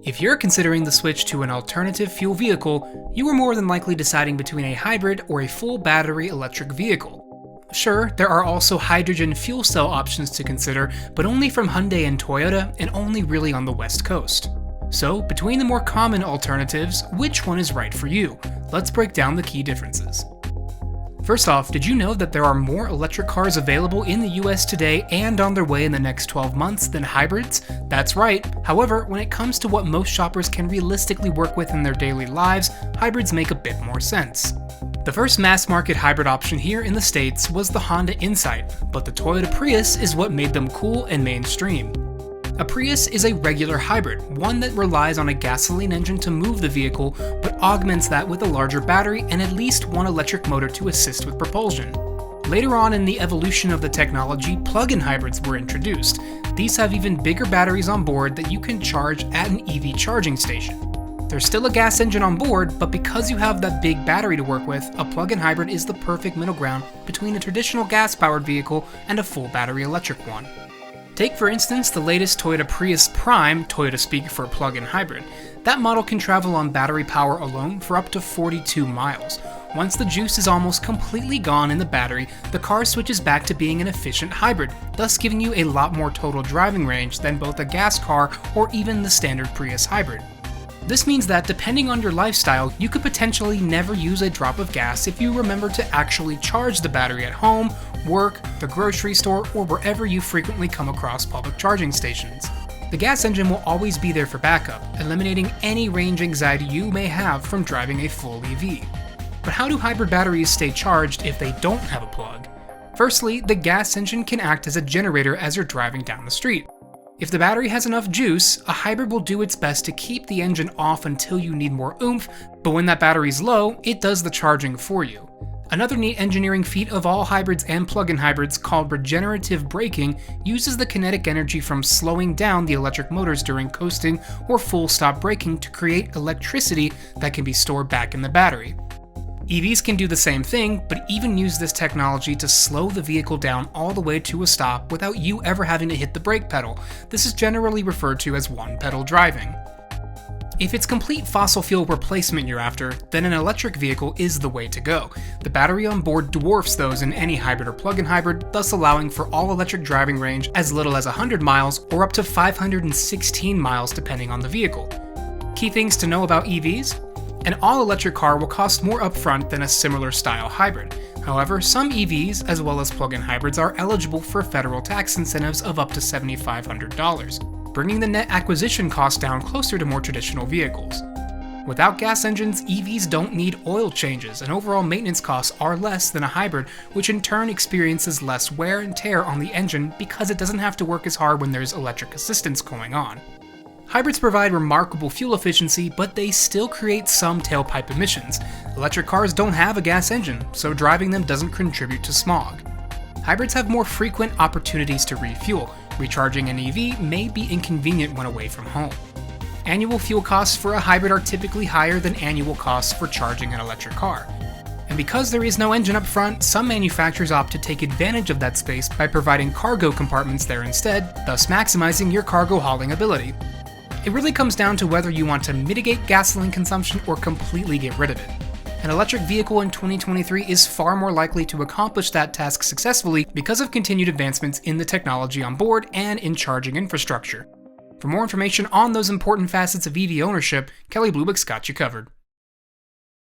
If you're considering the switch to an alternative fuel vehicle, you are more than likely deciding between a hybrid or a full battery electric vehicle. Sure, there are also hydrogen fuel cell options to consider, but only from Hyundai and Toyota, and only really on the West Coast. So, between the more common alternatives, which one is right for you? Let's break down the key differences. First off, did you know that there are more electric cars available in the US today and on their way in the next 12 months than hybrids? That's right. However, when it comes to what most shoppers can realistically work with in their daily lives, hybrids make a bit more sense. The first mass-market hybrid option here in the States was the Honda Insight, but the Toyota Prius is what made them cool and mainstream. A Prius is a regular hybrid, one that relies on a gasoline engine to move the vehicle, but augments that with a larger battery and at least one electric motor to assist with propulsion. Later on in the evolution of the technology, plug-in hybrids were introduced. These have even bigger batteries on board that you can charge at an EV charging station. There's still a gas engine on board, but because you have that big battery to work with, a plug-in hybrid is the perfect middle ground between a traditional gas-powered vehicle and a full battery electric one. Take for instance the latest Toyota Prius Prime, Toyota speak for plug-in hybrid. That model can travel on battery power alone for up to 42 miles. Once the juice is almost completely gone in the battery, the car switches back to being an efficient hybrid, thus giving you a lot more total driving range than both a gas car or even the standard Prius hybrid. This means that depending on your lifestyle, you could potentially never use a drop of gas if you remember to actually charge the battery at home, work, the grocery store, or wherever you frequently come across public charging stations. The gas engine will always be there for backup, eliminating any range anxiety you may have from driving a full EV. But how do hybrid batteries stay charged if they don't have a plug? Firstly, the gas engine can act as a generator as you're driving down the street. If the battery has enough juice, a hybrid will do its best to keep the engine off until you need more oomph, but when that battery's low, it does the charging for you. Another neat engineering feat of all hybrids and plug-in hybrids, called regenerative braking, uses the kinetic energy from slowing down the electric motors during coasting or full stop braking to create electricity that can be stored back in the battery. EVs can do the same thing, but even use this technology to slow the vehicle down all the way to a stop without you ever having to hit the brake pedal. This is generally referred to as one-pedal driving. If it's complete fossil fuel replacement you're after, then an electric vehicle is the way to go. The battery on board dwarfs those in any hybrid or plug-in hybrid, thus allowing for all-electric driving range as little as 100 miles or up to 516 miles depending on the vehicle. Key things to know about EVs? An all-electric car will cost more upfront than a similar style hybrid. However, some EVs, as well as plug-in hybrids, are eligible for federal tax incentives of up to $7,500, bringing the net acquisition cost down closer to more traditional vehicles. Without gas engines, EVs don't need oil changes, and overall maintenance costs are less than a hybrid, which in turn experiences less wear and tear on the engine because it doesn't have to work as hard when there's electric assistance going on. Hybrids provide remarkable fuel efficiency, but they still create some tailpipe emissions. Electric cars don't have a gas engine, so driving them doesn't contribute to smog. Hybrids have more frequent opportunities to refuel. Recharging an EV may be inconvenient when away from home. Annual fuel costs for a hybrid are typically higher than annual costs for charging an electric car. And because there is no engine up front, some manufacturers opt to take advantage of that space by providing cargo compartments there instead, thus maximizing your cargo hauling ability. It really comes down to whether you want to mitigate gasoline consumption or completely get rid of it. An electric vehicle in 2023 is far more likely to accomplish that task successfully because of continued advancements in the technology on board and in charging infrastructure. For more information on those important facets of EV ownership, Kelly Blue Book's got you covered.